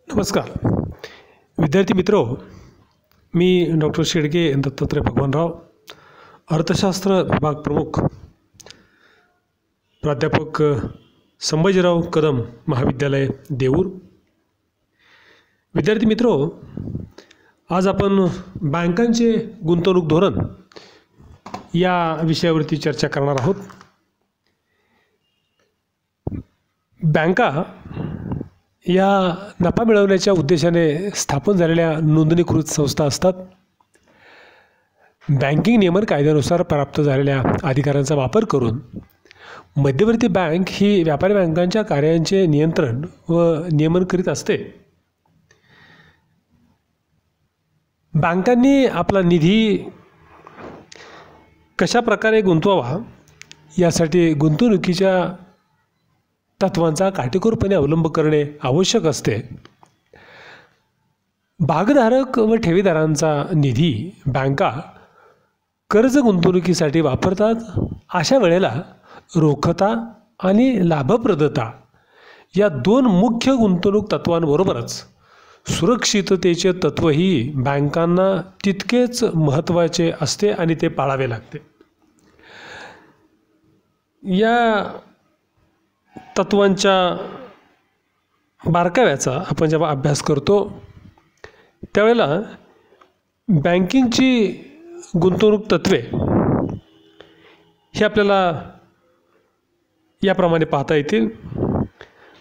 नमस्कार विद्यार्थी मित्रो, मी डॉक्टर शेडगे दत्तात्रय भगवानराव, अर्थशास्त्र विभाग प्रमुख, प्राध्यापक संभाजीराव कदम महाविद्यालय देऊर. विद्यार्थी मित्रो, आज आपण बँकांचे गुंतवणूक धोरण या विषयावरती चर्चा करणार आहोत. बँका या नफा मिळवण्याच्या उद्देशाने स्थापन झालेल्या नोंदणीकृत संस्था असतात. बँकिंग नियमन कायद्यानुसार प्राप्त झालेल्या अधिकारांचा वापर करून मध्यवर्ती बँक ही व्यापारी बँकांच्या कार्यांचे नियंत्रण व नियमन करीत असते. बँकांनी आपला निधी कशा प्रकारे गुंतवावा यासाठी गुंतवणुकीच्या तत्वांचा काटेकोरपणे अवलंब करणे आवश्यक असते. भागधारक व ठेवीदारांचा निधी बँका कर्ज गुंतवणुकीसाठी वापरतात. अशा वेळेला रोखता आणि लाभप्रदता या दोन मुख्य गुंतवणूक तत्वांबरोबरच सुरक्षिततेचे तत्वही बँकांना तितकेच महत्त्वाचे असते आणि ते पाळावे लागते. या तत्वांच्या बारकाव्याचा आपण जेव्हा अभ्यास करतो त्यावेळेला बँकिंगची गुंतवणूक तत्वे ही आपल्याला याप्रमाणे पाहता येतील.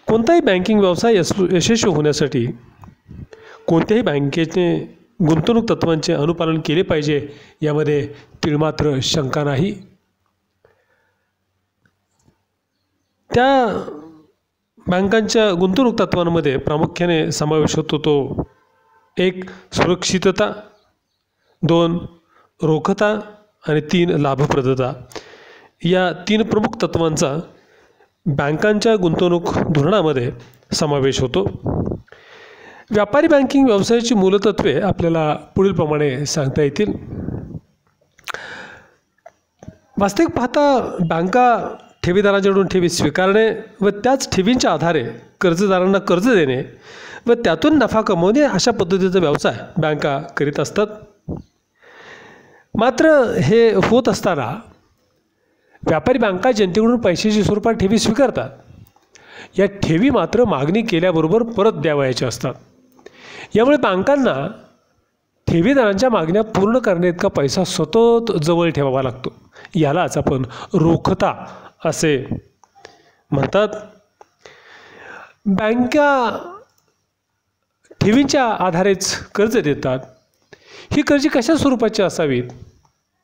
कोणताही बँकिंग व्यवसाय यशस्वी होण्यासाठी कोणत्याही बँकेने गुंतवणूक तत्वांचे अनुपालन केले पाहिजे यामध्ये तिळमात्र शंका नाही. त्या बँकांच्या गुंतवणूक तत्वांमध्ये प्रामुख्याने समावेश होतो तो 1. सुरक्षितता, 2. रोखता आणि 3. लाभप्रदता. या 3 प्रमुख तत्वांचा बँकांच्या गुंतवणूक धोरणामध्ये समावेश होतो. व्यापारी बँकिंग व्यवसायाची मूलतत्वे आपल्याला पुढीलप्रमाणे सांगता येतील. वास्तविक पाहता बँका ठेवीदारांच्याकडून ठेवी स्वीकारणे व त्याच ठेवींच्या आधारे कर्जदारांना कर्ज देणे व त्यातून नफा कमवणे अशा पद्धतीचा व्यवसाय बँका करीत असतात. मात्र हे होत असताना व्यापारी बँका जनतेकडून पैशाच्या स्वरूपात ठेवी स्वीकारतात. या ठेवी मात्र मागणी केल्याबरोबर परत द्यावयाच्या असतात. यामुळे बँकांना ठेवीदारांच्या मागण्या पूर्ण करण्याइतका पैसा सतत जवळ ठेवावा लागतो. यालाच आपण रोखता असे म्हणतात. बँका ठेवींच्या आधारेच कर्ज देतात. ही कर्जे कशा स्वरूपाची असावीत?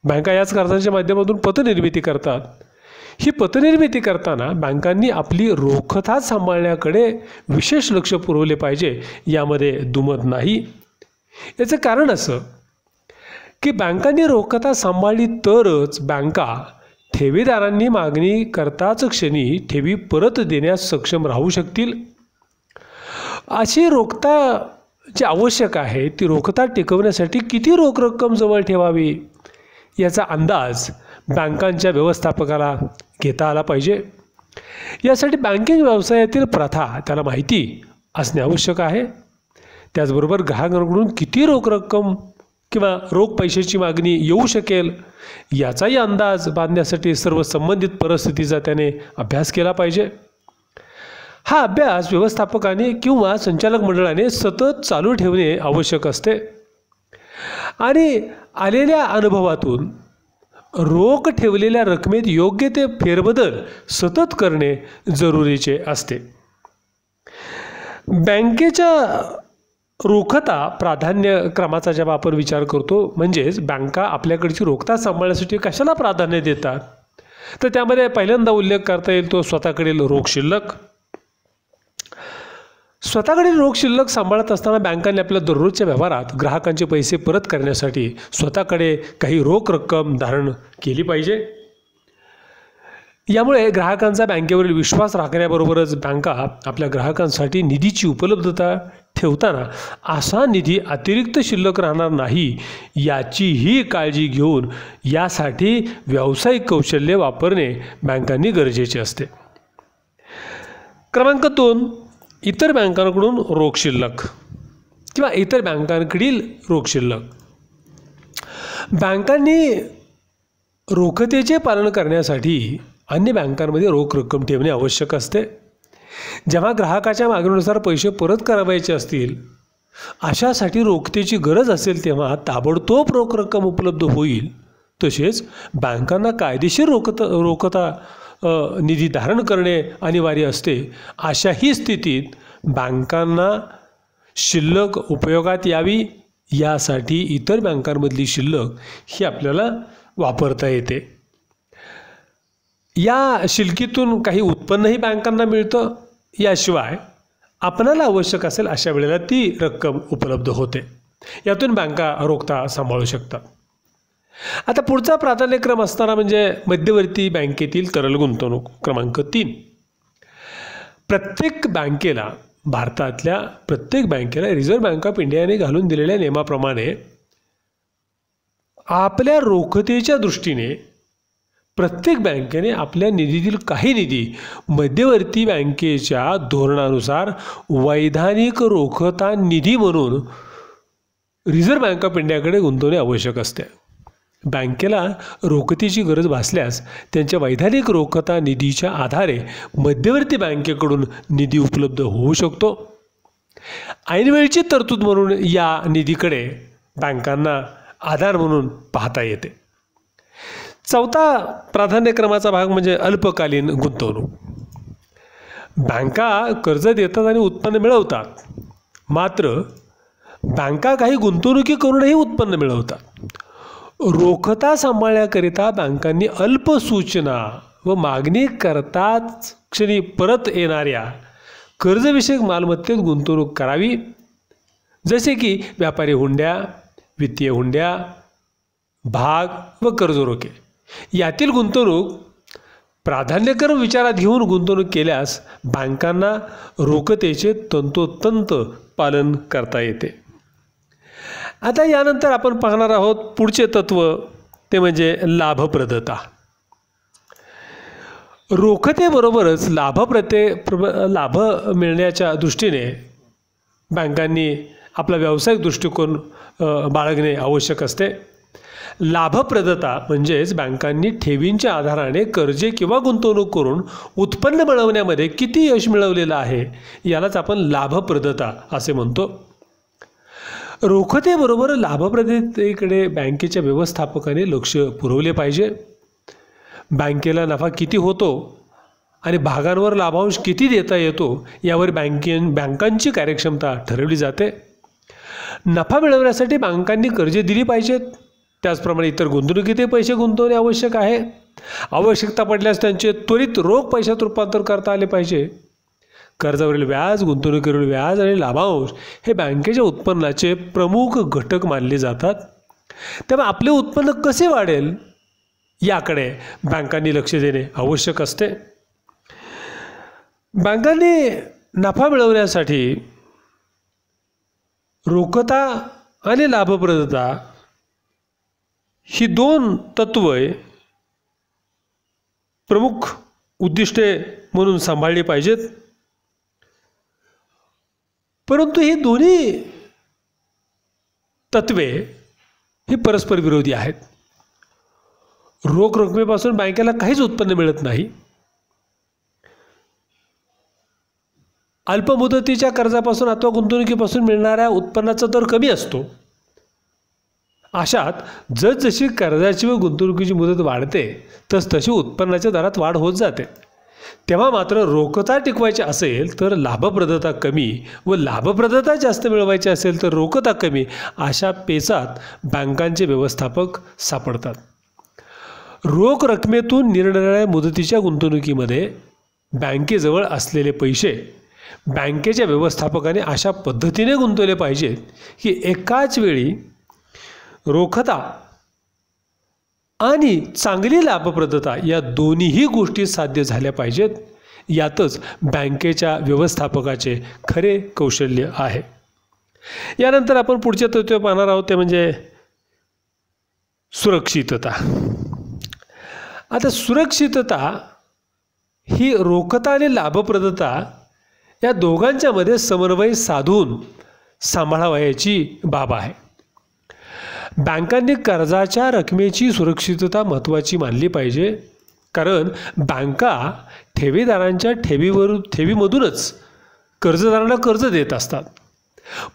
बँका याच कर्जाच्या माध्यमातून पतनिर्मिती करतात. ही पतनिर्मिती करताना बँकांनी आपली रोखता सांभाळण्याकडे विशेष लक्ष पुरवले पाहिजे, यामध्ये दुमत नाही. याचं कारण असं की बँकांनी रोखता सांभाळली तरच बँका ठेवीदारांनी मागणी करताच क्षणी ठेवी परत देण्यास सक्षम राहू शकतील. अशी रोखता जी आवश्यक आहे ती रोखता टिकवण्यासाठी किती रोख रक्कम जवळ ठेवावी याचा अंदाज बँकांच्या व्यवस्थापकाला घेता आला पाहिजे. यासाठी बँकिंग व्यवसायातील प्रथा त्याला माहिती असणे आवश्यक आहे. त्याचबरोबर ग्राहकांकडून किती रोख रक्कम किंवा रोख पैशाची मागणी येऊ शकेल याचाही अंदाज बांधण्यासाठी सर्व संबंधित परिस्थितीचा त्याने अभ्यास केला पाहिजे. हा अभ्यास व्यवस्थापकाने किंवा संचालक मंडळाने सतत चालू ठेवणे आवश्यक असते आणि आलेल्या अनुभवातून रोख ठेवलेल्या रकमेत योग्य ते फेरबदल सतत करणे जरुरीचे असते. बँकेच्या रोखता प्राधान्य क्रमाचा जेव्हा आपण विचार करतो, म्हणजेच बँका आपल्याकडची रोखता सांभाळण्यासाठी कशाला प्राधान्य देतात, तर त्यामध्ये पहिल्यांदा उल्लेख करता येईल तो स्वतःकडील रोख शिल्लक. स्वतःकडील रोख शिल्लक सांभाळत असताना बँकांनी आपल्या दररोजच्या व्यवहारात ग्राहकांचे पैसे परत करण्यासाठी स्वतःकडे काही रोख रक्कम धारण केली पाहिजे. यामुळे ग्राहकांचा बँकेवरील विश्वास राखण्याबरोबरच बँका आपल्या ग्राहकांसाठी निधीची उपलब्धता ठेवताना असा निधी अतिरिक्त शिल्लक राहणार नाही याचीही काळजी घेऊन यासाठी व्यावसायिक कौशल्य वापरणे बँकांनी गरजेचे असते. क्रमांक 2, इतर बँकांकडून रोख शिल्लक किंवा इतर बँकांकडील रोख शिल्लक. बँकांनी रोखतेचे पालन करण्यासाठी अन्य बँकांमध्ये रोख रक्कम ठेवणे आवश्यक असते. जेव्हा ग्राहकाच्या मागणीनुसार पैसे परत करावायचे असतील अशासाठी रोखतेची गरज असेल तेव्हा ताबडतोब रोख रक्कम उपलब्ध होईल. तसेच बँकांना कायदेशीर रोखता निधी धारण करणे अनिवार्य असते. अशाही स्थितीत बँकांना शिल्लक उपयोगात यावी यासाठी इतर बँकांमधली शिल्लक ही आपल्याला वापरता येते. या शिल्लकीतून काही उत्पन्नही बँकांना मिळतं. याशिवाय आपणाला आवश्यक असेल अशा वेळेला ती रक्कम उपलब्ध होते. यातून बँका रोखता सांभाळू शकतात. आता पुढचा प्राधान्यक्रम असताना म्हणजे मध्यवर्ती बँकेतील तरल गुंतवणूक क्रमांक 3. भारतातल्या प्रत्येक बँकेला रिझर्व्ह बँक ऑफ इंडियाने घालून दिलेल्या नियमाप्रमाणे आपल्या रोखतेच्या दृष्टीने प्रत्येक बँकेने आपल्या निधीतील काही निधी मध्यवर्ती बँकेच्या धोरणानुसार वैधानिक रोखता निधी म्हणून रिझर्व्ह बँक ऑफ इंडियाकडे गुंतवणे आवश्यक असते. बँकेला रोखतेची गरज भासल्यास त्यांच्या वैधानिक रोखता निधीच्या आधारे मध्यवर्ती बँकेकडून निधी उपलब्ध होऊ शकतो. ऐनवेळची तरतूद म्हणून या निधीकडे बँकांना आधार म्हणून पाहता येते. चौथा प्राधान्यक्रमाचा भाग म्हणजे अल्पकालीन गुंतवणूक. बँका कर्ज देतात आणि उत्पन्न मिळवतात. मात्र बँका काही गुंतवणुकी करूनही उत्पन्न मिळवतात. रोखता सांभाळण्याकरिता बँकांनी अल्प सूचना व मागणी करताच क्षणी परत येणाऱ्या कर्जविषयक मालमत्तेत गुंतवणूक करावी. जसे की व्यापारी हुंड्या, वित्तीय हुंड्या, भाग व कर्ज रोखे यातील गुंतवणूक प्राधान्यक्रम विचारात घेऊन गुंतवणूक केल्यास बँकांना रोखतेचे तंतोतंत पालन करता येते. आता यानंतर आपण पाहणार आहोत पुढचे तत्व, ते म्हणजे लाभप्रदता. रोखतेबरोबरच लाभ मिळण्याच्या दृष्टीने बँकांनी आपला व्यावसायिक दृष्टिकोन बाळगणे आवश्यक असते. लाभप्रदता म्हणजेच बँकांनी ठेवींच्या आधाराने कर्जे किंवा गुंतवणूक करून उत्पन्न मिळवण्यामध्ये किती यश मिळवलेलं आहे यालाच आपण लाभप्रदता असे म्हणतो. रोखतेबरोबर लाभप्रदतेकडे बँकेच्या व्यवस्थापकाने लक्ष पुरवले पाहिजे. बँकेला नफा किती होतो आणि भागांवर लाभांश किती देता येतो यावर बँकांची कार्यक्षमता ठरवली जाते. नफा मिळवण्यासाठी बँकांनी कर्जे दिली पाहिजेत. त्याचप्रमाणे इतर गुंतवणुकीतही पैसे गुंतवणे आवश्यक आहे. आवश्यकता पडल्यास त्यांचे त्वरित रोख पैशात रूपांतर करता आले पाहिजे. कर्जावरील व्याज, गुंतवणुकीवरील व्याज आणि लाभांश हे बँकेच्या उत्पन्नाचे प्रमुख घटक मानले जातात. तेव्हा आपले उत्पन्न कसे वाढेल याकडे बँकांनी लक्ष देणे आवश्यक असते. बँकांनी नफा मिळवण्यासाठी रोखता आणि लाभप्रदता ही दोन तत्वे प्रमुख उद्दिष्टे म्हणून सांभाळली पाहिजेत. परंतु ही दोन्ही तत्वे ही परस्पर विरोधी आहेत. रोख रकमेपासून बँकेला काहीच उत्पन्न मिळत नाही. अल्पमुदतीच्या कर्जापासून अथवा गुंतवणुकीपासून मिळणाऱ्या उत्पन्नाचा दर कमी असतो. अशात जसजशी कर्जाची व गुंतवणुकीची मुदत वाढते तशी उत्पन्नाच्या दरात वाढ होत जाते. तेव्हा मात्र रोखता टिकवायची असेल तर लाभप्रदता कमी व लाभप्रदता जास्त मिळवायची असेल तर रोखता कमी अशा पेचात बँकांचे व्यवस्थापक सापडतात. रोख रकमेतून निरनिराळ्या मुदतीच्या गुंतवणुकीमध्ये बँकेजवळ असलेले पैसे बँकेच्या व्यवस्थापकाने अशा पद्धतीने गुंतवले पाहिजेत की एकाच वेळी रोखता आणि चांगली लाभप्रदता या दोन्हीही गोष्टी साध्य झाल्या पाहिजेत. यातच बँकेच्या व्यवस्थापकाचे खरे कौशल्य आहे. यानंतर आपण पुढचे तत्व पाहणार आहोत ते म्हणजे सुरक्षितता. आता सुरक्षितता ही रोखता आणि लाभप्रदता या दोघांच्यामध्ये समन्वय साधून सांभाळावयाची बाब आहे. बँकांनी कर्जाच्या रकमेची सुरक्षितता महत्त्वाची मानली पाहिजे, कारण बँका ठेवीदारांच्या ठेवीमधूनच कर्जदारांना कर्ज देत असतात.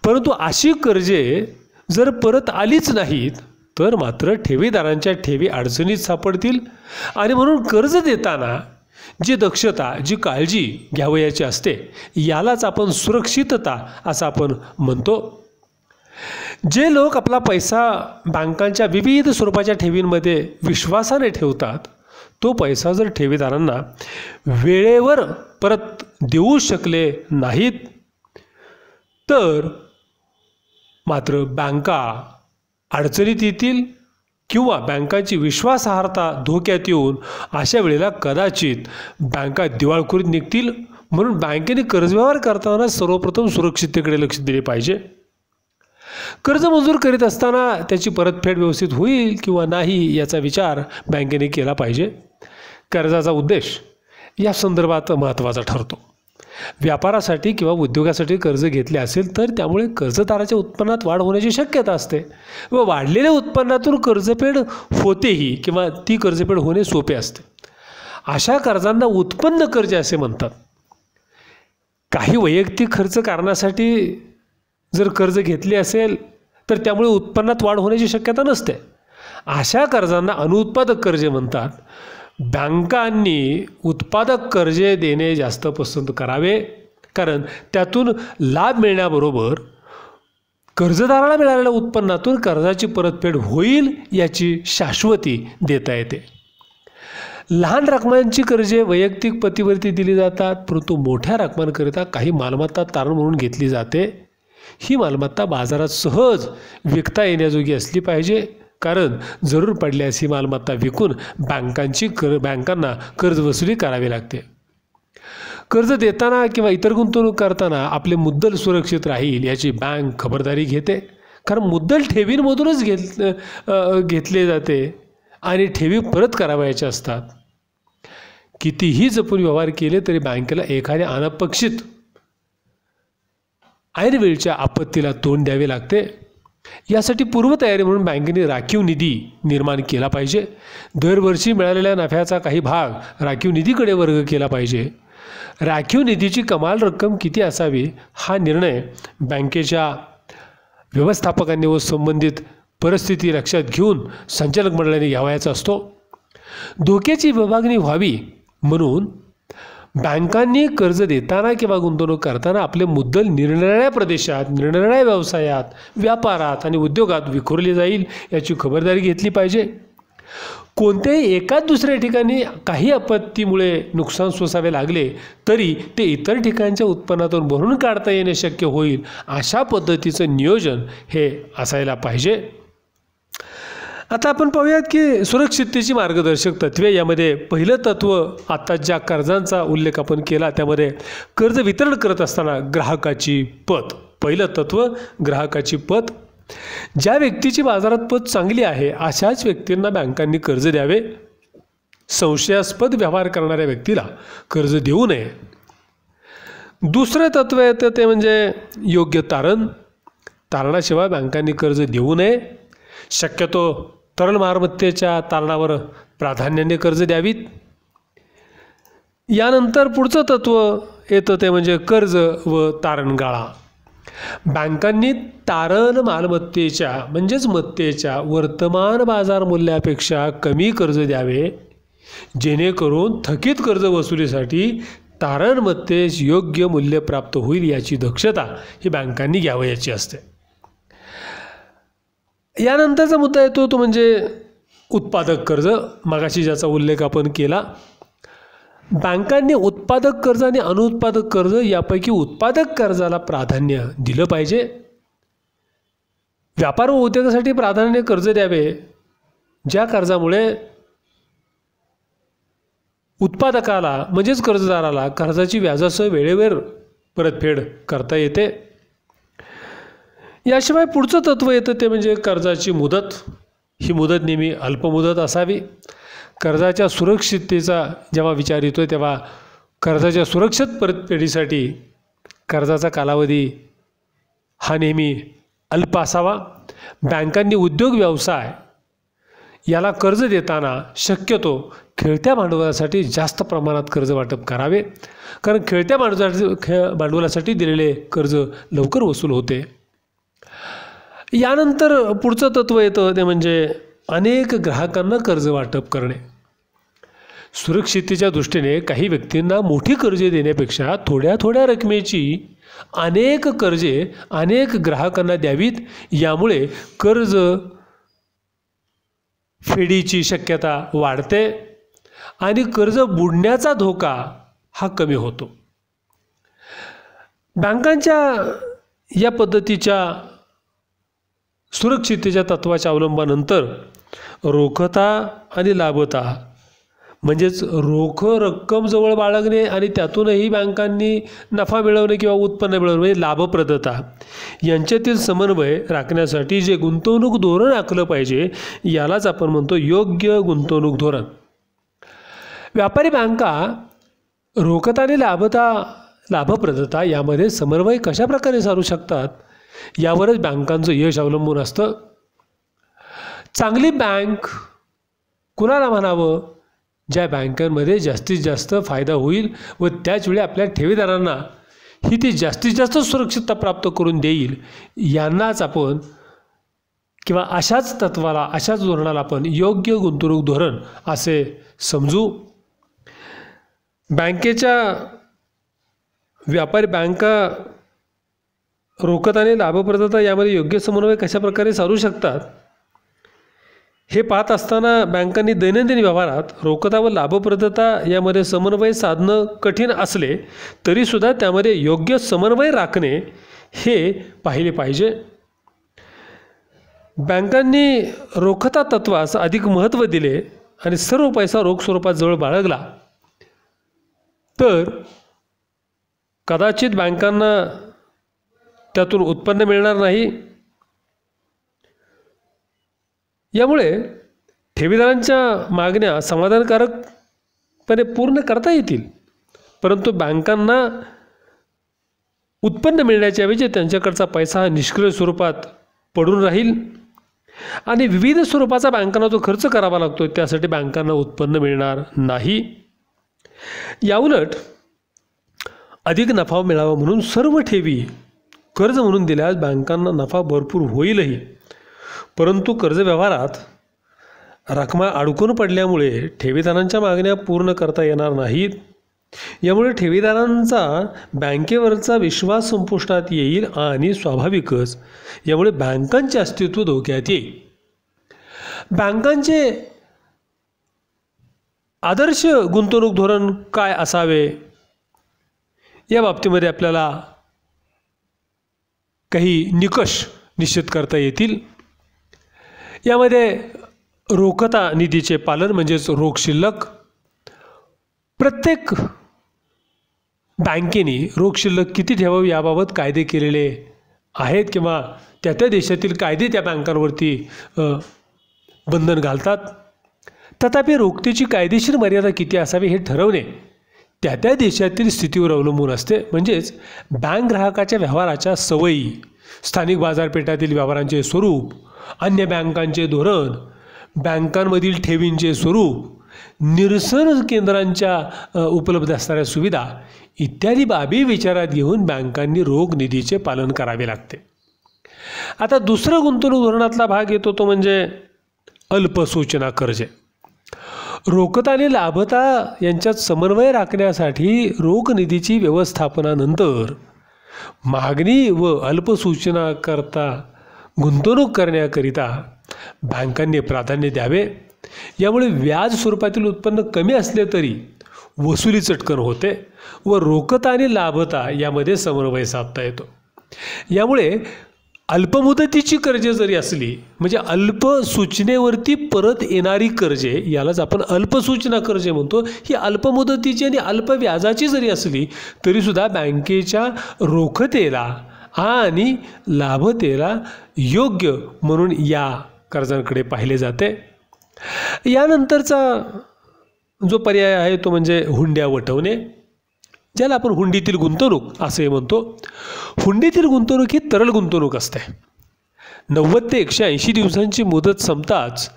परंतु अशी कर्जे जर परत आलीच नाहीत तर मात्र ठेवीदारांच्या ठेवी अडचणीत सापडतील. आणि म्हणून कर्ज देताना जी दक्षता, जी काळजी घ्यावयाची असते यालाच आपण सुरक्षितता असं आपण म्हणतो. जे लोक आपला पैसा बँकांच्या विविध स्वरूपाच्या ठेवींमध्ये विश्वासाने ठेवतात, तो पैसा जर ठेवीदारांना वेळेवर परत देऊ शकले नाहीत तर मात्र बँका अडचणीत येतील किंवा बँकांची विश्वासार्हता धोक्यात येऊन अशा वेळेला कदाचित बँका दिवाळखोरीत निघतील. म्हणून बँकेने कर्जव्यवहार करताना सर्वप्रथम सुरक्षिततेकडे लक्ष दिले पाहिजे. कर्ज मंजूर करीत असताना त्याची परतफेड व्यवस्थित होईल किंवा नाही याचा विचार बँकेने केला पाहिजे. कर्जाचा उद्देश या संदर्भात महत्त्वाचा ठरतो. व्यापारासाठी किंवा उद्योगासाठी कर्ज घेतले असेल तर त्यामुळे कर्जदाराच्या उत्पन्नात वाढ होण्याची शक्यता असते व वाढलेल्या उत्पन्नातून कर्जफेड होतेही किंवा ती कर्जफेड होणे सोपे असते. अशा कर्जांना उत्पन्न कर्ज असे म्हणतात. काही वैयक्तिक खर्च कारणासाठी जर कर्ज घेतले असेल तर त्यामुळे उत्पन्नात वाढ होण्याची शक्यता नसते. अशा कर्जांना अनुत्पादक कर्जे म्हणतात. बँकांनी उत्पादक कर्जे देणे जास्त पसंत करावे, कारण त्यातून लाभ मिळण्याबरोबर कर्जदाराला मिळालेल्या उत्पन्नातून कर्जाची परतफेड होईल याची शाश्वती देता येते. लहान रकमांची कर्जे वैयक्तिक पतीवरती दिली जातात, परंतु मोठ्या रकमांकरिता काही मालमत्ता तारण म्हणून घेतली जाते. ही मालमत्ता बाजारात सहज विकता येण्याजोगी असली पाहिजे, कारण जरूर पडल्यास ही मालमत्ता विकून बँकांना कर्ज वसुली करावी लागते. कर्ज देताना किंवा इतर गुंतवणूक करताना आपले मुद्दल सुरक्षित राहील याची बँक खबरदारी घेते, कारण मुद्दल ठेवींमधूनच घेतले जाते आणि ठेवी परत करावयाच्या असतात. कितीही जपून व्यवहार केले तरी बँकेला एखाद्या अनपेक्षित ऐनवेळच्या आपत्तीला तोंड द्यावे लागते. यासाठी पूर्वतयारी म्हणून बँकेने राखीव निधी निर्माण केला पाहिजे. दरवर्षी मिळालेल्या नफ्याचा काही भाग राखीव निधीकडे वर्ग केला पाहिजे. राखीव निधीची कमाल रक्कम किती असावी हा निर्णय बँकेच्या व्यवस्थापकांनी व संबंधित परिस्थिती लक्षात घेऊन संचालक मंडळाने घ्यावयाचा असतो. धोक्याची विभागणी व्हावी म्हणून बँकांनी कर्ज देताना किंवा गुंतवणूक करताना आपले मुद्दल निरनिराळ्या प्रदेशात, निरनिराळ्या व्यवसायात, व्यापारात आणि उद्योगात विखुरले जाईल याची खबरदारी घेतली पाहिजे. कोणत्याही एकाच दुसऱ्या ठिकाणी काही आपत्तीमुळे नुकसान सोसावे लागले तरी ते इतर ठिकाणच्या उत्पन्नातून भरून काढता येणे शक्य होईल अशा पद्धतीचं नियोजन हे असायला पाहिजे. आता आपण पाहूयात की सुरक्षिततेची मार्गदर्शक तत्त्वे. यामध्ये पहिलं तत्त्व, आता ज्या कर्जांचा उल्लेख आपण केला त्यामध्ये कर्ज वितरण करत असताना ग्राहकाची पत. पहिलं तत्त्व ग्राहकाची पत. ज्या व्यक्तीची बाजारात पत चांगली आहे अशाच व्यक्तींना बँकांनी कर्ज द्यावे. संशयास्पद व्यवहार करणाऱ्या व्यक्तीला कर्ज देऊ नये. दुसरं तत्त्व येतं ते म्हणजे योग्य तारण. तारणाशिवाय बँकांनी कर्ज देऊ नये. शक्यतो तरल मालमत्तेच्या तारणावर प्राधान्याने कर्ज द्यावीत. यानंतर पुढचं तत्त्व येतं ते म्हणजे कर्ज व तारण गाळा. बँकांनी तारण मालमत्तेच्या म्हणजेच मत्तेच्या वर्तमान बाजार मूल्यापेक्षा कमी कर्ज द्यावे, जेणेकरून थकीत कर्ज वसुलीसाठी तारण मत्तेस योग्य मूल्य प्राप्त होईल याची दक्षता ही बँकांनी घ्यावयाची असते. यानंतरचा मुद्दा येतो तो म्हणजे उत्पादक कर्ज. मगाशी ज्याचा उल्लेख आपण केला. बँकांनी उत्पादक कर्ज आणि अनुत्पादक कर्ज यापैकी उत्पादक कर्जाला प्राधान्य दिलं पाहिजे. व्यापार व उद्योगासाठी प्राधान्य कर्ज द्यावे, ज्या कर्जामुळे उत्पादकाला म्हणजेच कर्जदाराला कर्जाची व्याजासह वेळेवर परतफेड करता येते. याशिवाय पुढचं तत्त्व येतं ते म्हणजे कर्जाची मुदत. ही मुदत नेहमी अल्पमुदत असावी. कर्जाच्या सुरक्षिततेचा जेव्हा विचार येतो तेव्हा कर्जाच्या सुरक्षित परतफेडीसाठी कर्जाचा कालावधी हा नेहमी अल्प असावा. बँकांनी उद्योग व्यवसाय याला कर्ज देताना शक्यतो खेळत्या भांडवलासाठी जास्त प्रमाणात कर्ज वाटप करावे, कारण खेळत्या भांडवलासाठी दिलेले कर्ज लवकर वसूल होते. यानंतर पुढचं तत्त्व येतं ते म्हणजे अनेक ग्राहकांना कर्ज वाटप करणे. सुरक्षिततेच्या दृष्टीने काही व्यक्तींना मोठी कर्जे देण्यापेक्षा थोड्या थोड्या रकमेची अनेक कर्जे अनेक ग्राहकांना द्यावीत. यामुळे कर्ज फेडीची शक्यता वाढते आणि कर्ज बुडण्याचा धोका हा कमी होतो. बँकांच्या या पद्धतीच्या सुरक्षिततेच्या तत्त्वाच्या अवलंबानंतर रोखता आणि लाभता म्हणजेच रोख रक्कम जवळ बाळगणे आणि त्यातूनही बँकांनी नफा मिळवणे किंवा उत्पन्न मिळवणे म्हणजे लाभप्रदता यांच्यातील समन्वय राखण्यासाठी जे गुंतवणूक धोरण आखलं पाहिजे यालाच आपण म्हणतो योग्य गुंतवणूक धोरण. व्यापारी बँका रोखता आणि लाभप्रदता यामध्ये समन्वय कशा प्रकारे साधू शकतात यावरच बँकांचं यश अवलंबून असतं. चांगली बँक कुणाला म्हणावं? ज्या बँकांमध्ये जास्तीत जास्त फायदा होईल व त्याचवेळी आपल्या ठेवीदारांना ही ती जास्तीत जास्त सुरक्षितता प्राप्त करून देईल यांनाच आपण किंवा अशाच तत्वाला अशाच धोरणाला आपण योग्य गुंतवणूक धोरण असे समजू. व्यापारी बँका रोखता आणि लाभप्रदता यामध्ये योग्य समन्वय कशा प्रकारे साधू शकतात हे पाहत असताना बँकांनी दैनंदिन व्यवहारात रोखता व लाभप्रदता यामध्ये समन्वय साधणं कठीण असले तरीसुद्धा त्यामध्ये योग्य समन्वय राखणे हे पाहिले पाहिजे. बँकांनी रोखता तत्वास अधिक महत्त्व दिले आणि सर्व पैसा रोख स्वरूपात जवळ बाळगला तर कदाचित बँकांना त्यातून उत्पन्न मिळणार नाही. यामुळे ठेवीदारांच्या मागण्या समाधानकारकपणे पूर्ण करता येतील, परंतु बँकांना उत्पन्न मिळण्याच्या ऐवजी त्यांच्याकडचा पैसा हा निष्क्रिय स्वरूपात पडून राहील आणि विविध स्वरूपाचा बँकांना जो खर्च करावा लागतो त्यासाठी बँकांना उत्पन्न मिळणार नाही. याउलट अधिक नफा मिळावा म्हणून सर्व ठेवी कर्ज म्हणून दिल्यास बँकांना नफा भरपूर होईलही, परंतु कर्ज व्यवहारात रकमा अडकून पडल्यामुळे ठेवीदारांच्या मागण्या पूर्ण करता येणार नाहीत. यामुळे ठेवीदारांचा बँकेवरचा विश्वास संपुष्टात येईल आणि स्वाभाविकच यामुळे बँकांचे अस्तित्व धोक्यात येईल. बँकांचे आदर्श गुंतवणूक धोरण काय असावे या बाबतीमध्ये आपल्याला काही निकष निश्चित करता येतील. यामध्ये रोखता निधीचे पालन म्हणजेच रोख शिल्लक. प्रत्येक बँकेने रोख शिल्लक किती ठेवावी याबाबत कायदे केलेले आहेत किंवा त्या त्या देशातील कायदे त्या बँकांवरती बंधन घालतात. तथापि रोखतेची कायदेशीर मर्यादा किती असावी हे ठरवणे त्या त्या देशातील स्थितीवर अवलंबून असते. म्हणजेच बँक ग्राहकाच्या व्यवहाराच्या सवयी, स्थानिक बाजारपेठातील व्यवहारांचे स्वरूप, अन्य बँकांचे धोरण, बँकांमधील ठेवींचे स्वरूप, निरसन केंद्रांच्या उपलब्ध असणाऱ्या सुविधा इत्यादी बाबी विचारात घेऊन बँकांनी रोख निधीचे पालन करावे लागते. आता दुसरं गुंतवणूक धोरणातला भाग येतो तो म्हणजे अल्पसूचना कर्जे. रोखता आणि लाभता यांच्यात समन्वय राखण्यासाठी रोख निधीची व्यवस्थापनानंतर मागणी व अल्पसूचना करता गुंतवणूक करण्याकरिता बँकांनी प्राधान्य द्यावे. यामुळे व्याज स्वरूपातील उत्पन्न कमी असले तरी वसुली चटकन होते व रोखता आणि लाभता यामध्ये समन्वय साधता येतो. यामुळे अल्पमुदतीची कर्जे जरी असली म्हणजे अल्प सूचनेवरती परत येणारी कर्जे यालाच आपण अल्पसूचना कर्जे म्हणतो, ही अल्पमुदतीची आणि अल्प व्याजाची जरी असली तरीसुद्धा बँकेच्या रोखतेला आणि लाभतेला योग्य म्हणून या कर्जांकडे पाहिले जाते. यानंतरचा जो पर्याय आहे तो म्हणजे हुंड्या वटवणे. ज्याला आपण हुंडीतील गुंतवणूक असे म्हणतो. हुंडीतील गुंतवणूक ही तरल गुंतवणूक असते. 90 ते 180 दिवसांची मुदत संपताच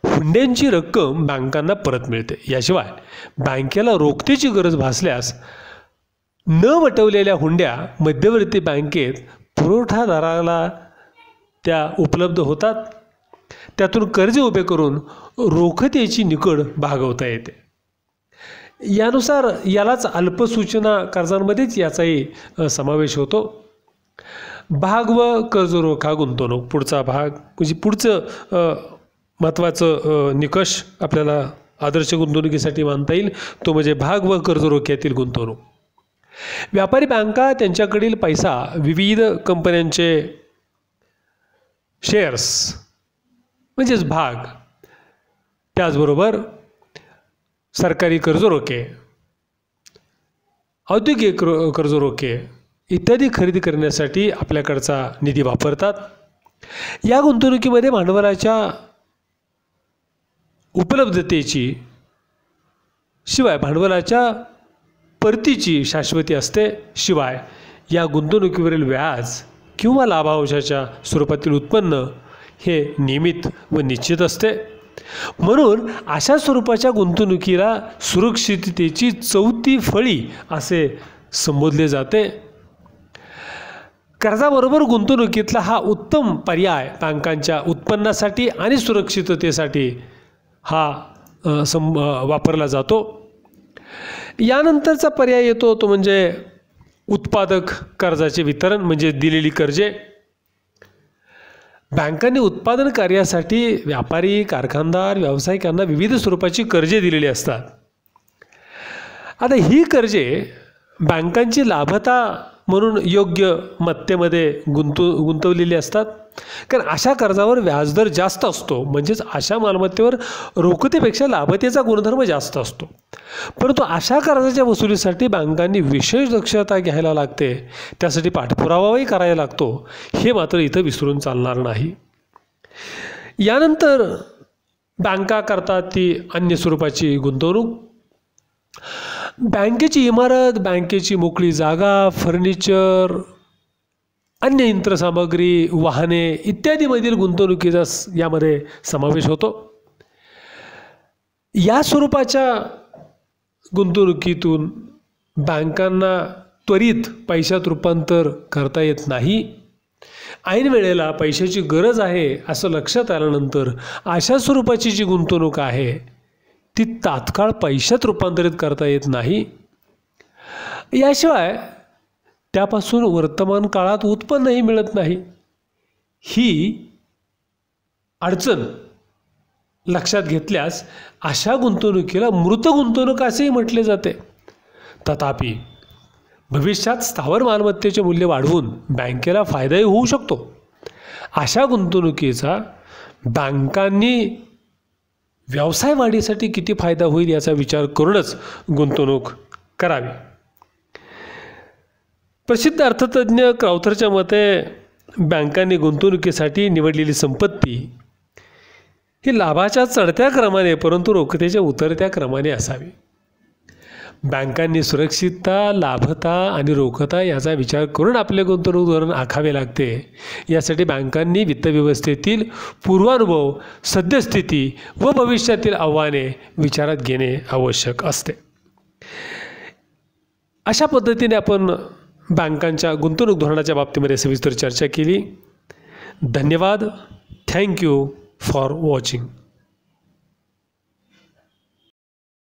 हुंड्यांची रक्कम बँकांना परत मिळते. याशिवाय बँकेला रोखतेची गरज भासल्यास न वटवलेल्या हुंड्या मध्यवर्ती बँकेत पुरवठादाराला त्या उपलब्ध होतात. त्यातून कर्ज उभे करून रोखतेची निकड भागवता येते. यानुसार यालाच अल्पसूचना कर्जांमध्येच याचाही समावेश होतो. भाग व कर्जरोखा गुंतवणूक पुढचा भाग म्हणजे पुढचं महत्त्वाचं निकष आपल्याला आदर्श गुंतवणुकीसाठी मानता येईल तो म्हणजे भाग व कर्जरोख्यातील गुंतवणूक. व्यापारी बँका त्यांच्याकडील पैसा विविध कंपन्यांचे शेअर्स म्हणजेच भाग, त्याचबरोबर सरकारी कर्जरोखे, औद्योगिक कर्जरोखे इत्यादी खरेदी करण्यासाठी आपल्याकडचा निधी वापरतात. या गुंतवणुकीमध्ये भांडवलाच्या उपलब्धतेची शिवाय भांडवलाच्या परतीची शाश्वती असते. शिवाय या गुंतवणुकीवरील व्याज किंवा लाभांशाच्या स्वरूपातील उत्पन्न हे नियमित व निश्चित असते. म्हणून अशा स्वरूपाच्या गुंतवणुकीला सुरक्षिततेची चौथी फळी असे संबोधले जाते. कर्जाबरोबर गुंतवणुकीतला हा उत्तम पर्याय बँकांच्या उत्पन्नासाठी आणि सुरक्षिततेसाठी हा वापरला जातो. यानंतरचा पर्याय येतो तो म्हणजे उत्पादक कर्जाचे वितरण म्हणजे दिलेली कर्जे. बँकांनी उत्पादन कार्यासाठी व्यापारी, कारखानदार, व्यावसायिकांना विविध स्वरूपाची कर्जे दिलेली असतात. आता ही कर्जे बँकांची लाभता म्हणून योग्य मत्तेमध्ये गुंतवलेली असतात. कारण अशा कर्जावर व्याजदर जास्त असतो, म्हणजेच अशा मालमत्तेवर रोखतेपेक्षा लाभतेचा गुणधर्म जास्त असतो. परंतु अशा कर्जाच्या वसुलीसाठी बँकांनी विशेष दक्षता घ्यायला लागते, त्यासाठी पाठपुरावाही करायला लागतो. हे मात्र इथं विसरून चालणार नाही. यानंतर बँका करतात ती अन्य स्वरूपाची गुंतवणूक. बँकेची इमारत, बँकेची मोकळी जागा, फर्निचर, अन्य यंत्रसामग्री, वाहने इत्यादीमधील गुंतवणुकीचा यामध्ये समावेश होतो. या स्वरूपाच्या गुंतवणुकीतून बँकांना त्वरित पैशात रूपांतर करता येत नाही. ऐन वेळेला पैशाची गरज आहे असं लक्षात आल्यानंतर अशा स्वरूपाची जी गुंतवणूक आहे ती तात्काळ पैशात रूपांतरित करता येत नाही. याशिवाय त्यापासून वर्तमान काळात उत्पन्नही मिळत नाही. ही अडचण लक्षात घेतल्यास अशा गुंतवणुकीला मृत गुंतवणूक असेही म्हटले जाते. तथापि भविष्यात स्थावर मालमत्तेचे मूल्य वाढवून बँकेला फायदाही होऊ शकतो. अशा गुंतवणुकीचा बँकांनी व्यवसाय वाढीसाठी किती फायदा होईल याचा विचार करूनच गुंतवणूक करावी. प्रसिद्ध अर्थतज्ञ क्राउथरच्या मते बँकांनी गुंतवणुकीसाठी निवडलेली संपत्ती ही लाभाच्या चढत्या क्रमाने परंतु रोखतेच्या उतरत्या क्रमाने असावी. बँकांनी सुरक्षितता, लाभता आणि रोखता याचा विचार करून आपले गुंतवणूक धोरण आखावे लागते. यासाठी बँकांनी वित्तव्यवस्थेतील पूर्वानुभव, सद्यस्थिती व भविष्यातील आव्हाने विचारात घेणे आवश्यक असते. अशा पद्धतीने आपण बँकांच्या गुंतवणूक धोरणाच्या बाबतीमध्ये सविस्तर चर्चा केली. धन्यवाद. Thank you for watching.